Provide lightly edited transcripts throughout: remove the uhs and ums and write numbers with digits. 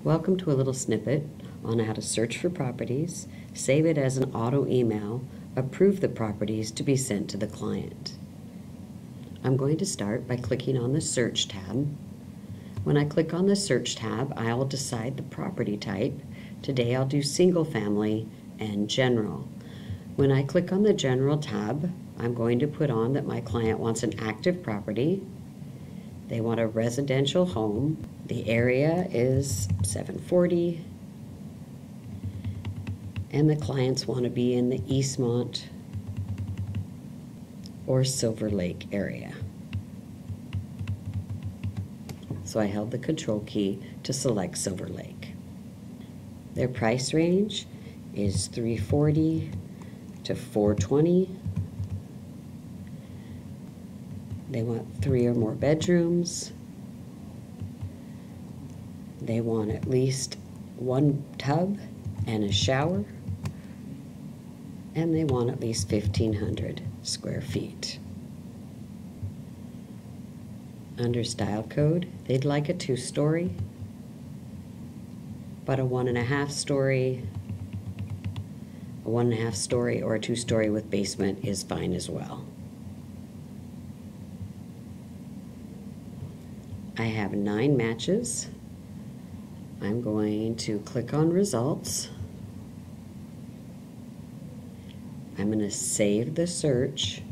Welcome to a little snippet on how to search for properties, save it as an auto email, approve the properties to be sent to the client. I'm going to start by clicking on the Search tab. When I click on the Search tab, I'll decide the property type. Today I'll do single family and general. When I click on the General tab, I'm going to put on that my client wants an active property. They want a residential home. The area is 740. And the clients want to be in the Eastmont or Silver Lake area. So I held the Control key to select Silver Lake. Their price range is $340 to $420. They want 3 or more bedrooms. They want at least 1 tub and a shower. And they want at least 1,500 square feet. Under style code, they'd like a 2-story, but a 1.5 story, a 1.5 story or a 2-story with basement is fine as well. I have 9 matches. I'm going to click on results. I'm going to save the search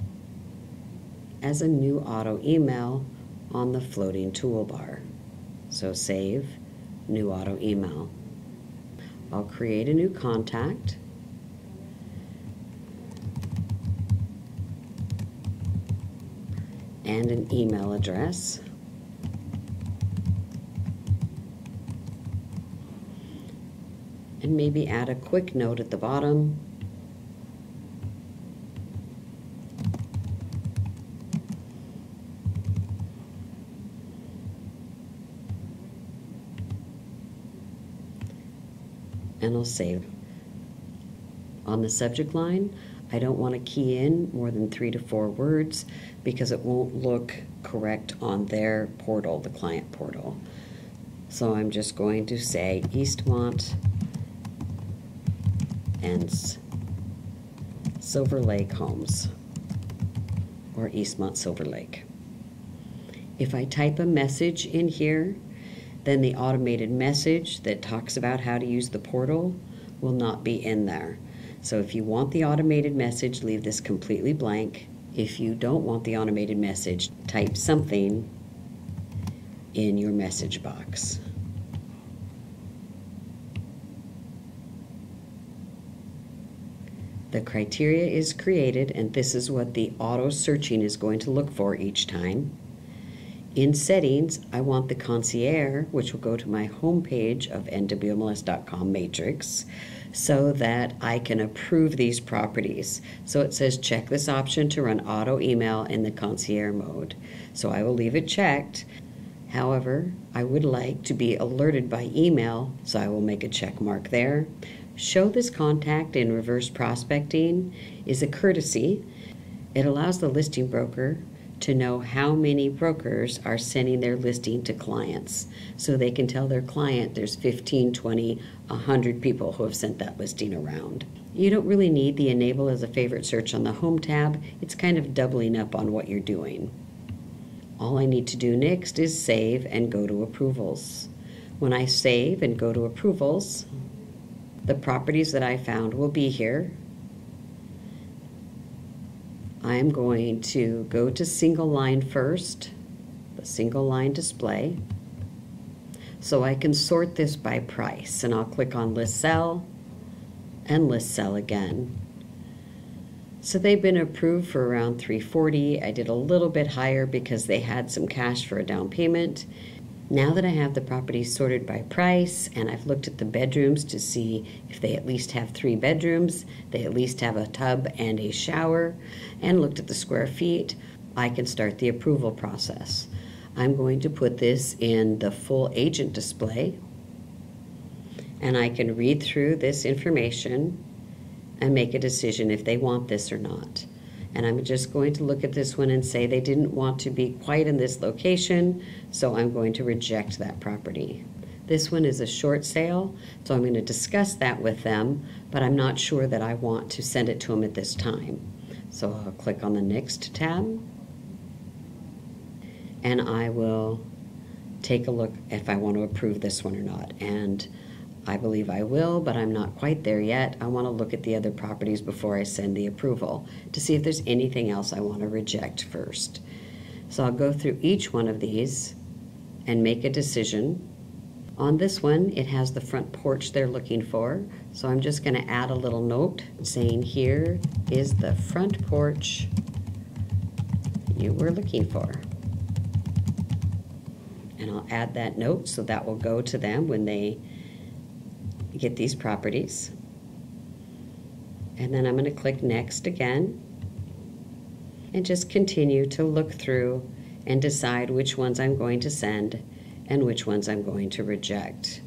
as a new auto email on the floating toolbar. So save, new auto email. I'll create a new contact. And an email address. And maybe add a quick note at the bottom. And I'll save. On the subject line, I don't want to key in more than 3 to 4 words because it won't look correct on their portal, the client portal. So I'm just going to say Eastmont and Silver Lake Homes, or Eastmont Silver Lake. If I type a message in here, then the automated message that talks about how to use the portal will not be in there. So if you want the automated message, leave this completely blank. If you don't want the automated message, type something in your message box. The criteria is created, and this is what the auto searching is going to look for each time. In settings, I want the concierge, which will go to my home page of NWMLS.com matrix, so that I can approve these properties. So it says check this option to run auto email in the concierge mode. So I will leave it checked. However, I would like to be alerted by email, so I will make a check mark there. Show this contact in reverse prospecting is a courtesy. It allows the listing broker to know how many brokers are sending their listing to clients, so they can tell their client there's 15, 20, 100 people who have sent that listing around. You don't really need the enable as a favorite search on the home tab. It's kind of doubling up on what you're doing. All I need to do next is save and go to approvals. When I save and go to approvals, the properties that I found will be here. I'm going to go to single line first, the single line display, so I can sort this by price, and I'll click on list sell and list sell again. So they've been approved for around $340. I did a little bit higher because they had some cash for a down payment. Now that I have the properties sorted by price and I've looked at the bedrooms to see if they at least have 3 bedrooms, they at least have a tub and a shower, and looked at the square feet, I can start the approval process. I'm going to put this in the full agent display, and I can read through this information and make a decision if they want this or not. And I'm just going to look at this one and say they didn't want to be quite in this location, so I'm going to reject that property. This one is a short sale, so I'm going to discuss that with them, but I'm not sure that I want to send it to them at this time. So I'll click on the Next tab, and I will take a look if I want to approve this one or not. And I believe I will, but I'm not quite there yet. I want to look at the other properties before I send the approval to see if there's anything else I want to reject first. So I'll go through each one of these and make a decision. On this one, it has the front porch they're looking for, so I'm just going to add a little note saying here is the front porch you were looking for. And I'll add that note so that will go to them when they get these properties. And then I'm going to click Next again and just continue to look through and decide which ones I'm going to send and which ones I'm going to reject.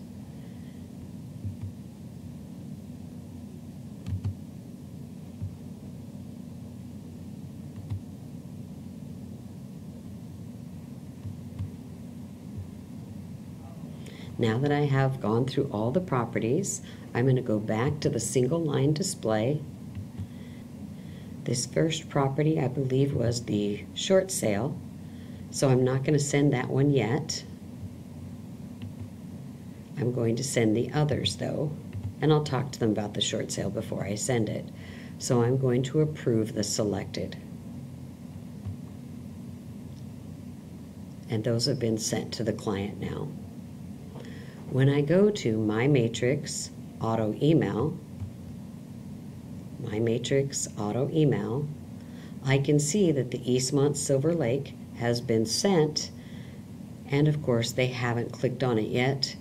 Now that I have gone through all the properties, I'm going to go back to the single line display. This first property, I believe, was the short sale, so I'm not going to send that one yet. I'm going to send the others though, and I'll talk to them about the short sale before I send it. So I'm going to approve the selected. And those have been sent to the client now. When I go to My Matrix Auto Email, I can see that the Eastmont Silver Lake has been sent, and of course they haven't clicked on it yet.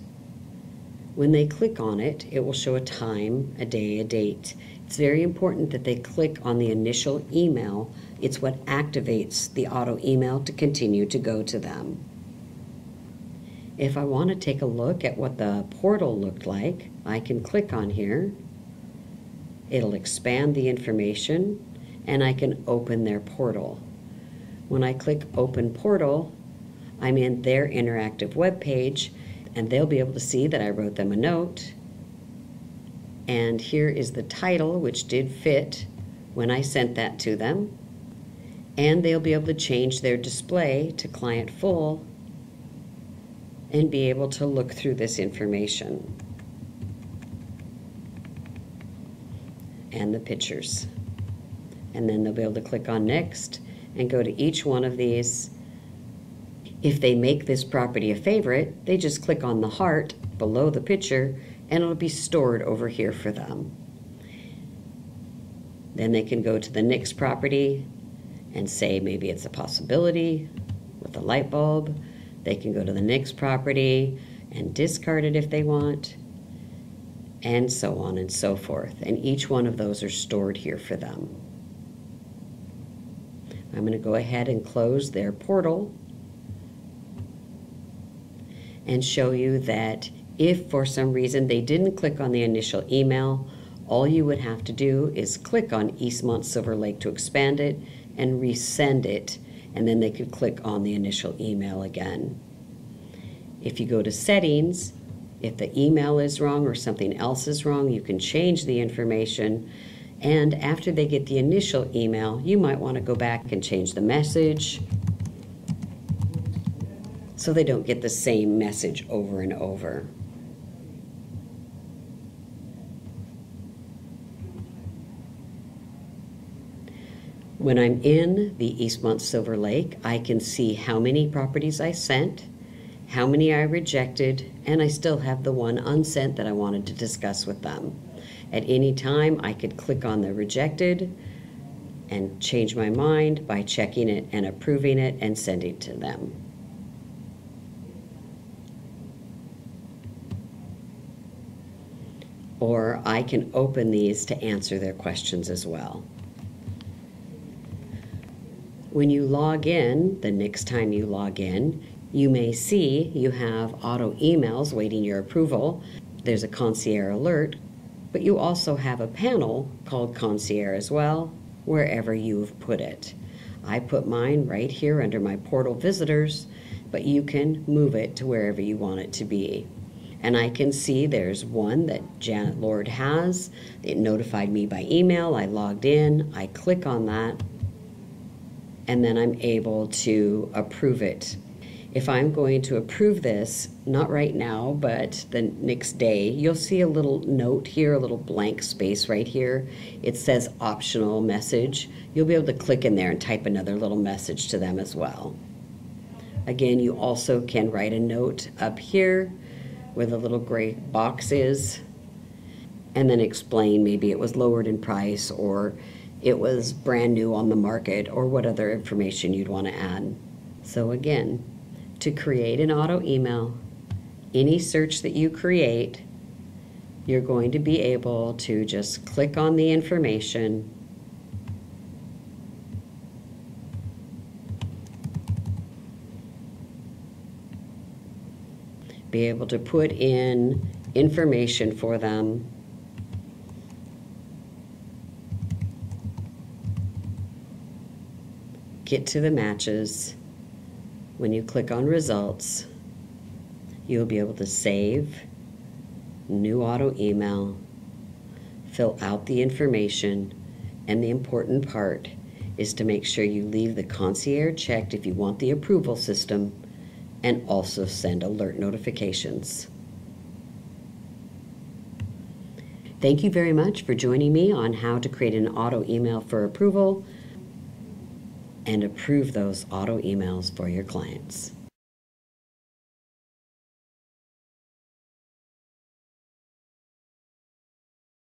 When they click on it, it will show a time, a day, a date. It's very important that they click on the initial email. It's what activates the auto email to continue to go to them. If I want to take a look at what the portal looked like, I can click on here. It'll expand the information, and I can open their portal. When I click Open Portal, I'm in their interactive web page, and they'll be able to see that I wrote them a note. And here is the title, which did fit when I sent that to them. And they'll be able to change their display to Client Full and be able to look through this information and the pictures. And then they'll be able to click on Next and go to each one of these. If they make this property a favorite, they just click on the heart below the picture and it'll be stored over here for them. Then they can go to the next property and say maybe it's a possibility with a light bulb. They can go to the next property and discard it if they want, and so on and so forth. And each one of those are stored here for them. I'm going to go ahead and close their portal and show you that if for some reason they didn't click on the initial email, all you would have to do is click on Eastmont Silver Lake to expand it and resend it, and then they could click on the initial email again. If you go to Settings, if the email is wrong or something else is wrong, you can change the information, and after they get the initial email, you might want to go back and change the message so they don't get the same message over and over. When I'm in the Eastmont Silver Lake, I can see how many properties I sent, how many I rejected, and I still have the one unsent that I wanted to discuss with them. At any time, I could click on the rejected and change my mind by checking it and approving it and sending it to them. Or I can open these to answer their questions as well. When you log in, the next time you log in, you may see you have auto emails waiting your approval. There's a Concierge alert, but you also have a panel called Concierge as well, wherever you've put it. I put mine right here under my portal visitors, but you can move it to wherever you want it to be. And I can see there's one that Janet Lord has. It notified me by email. I logged in. I click on that, and then I'm able to approve it. If I'm going to approve this, not right now, but the next day, you'll see a little note here, a little blank space right here. It says optional message. You'll be able to click in there and type another little message to them as well. Again, you also can write a note up here where the little gray box is, and then explain maybe it was lowered in price, or it was brand new on the market, or what other information you'd want to add. So again, to create an auto email, any search that you create, you're going to be able to just click on the information, be able to put in information for them, get to the matches. When you click on results, you'll be able to save, new auto email, fill out the information, and the important part is to make sure you leave the concierge checked if you want the approval system, and also send alert notifications. Thank you very much for joining me on how to create an auto email for approval and approve those auto emails for your clients.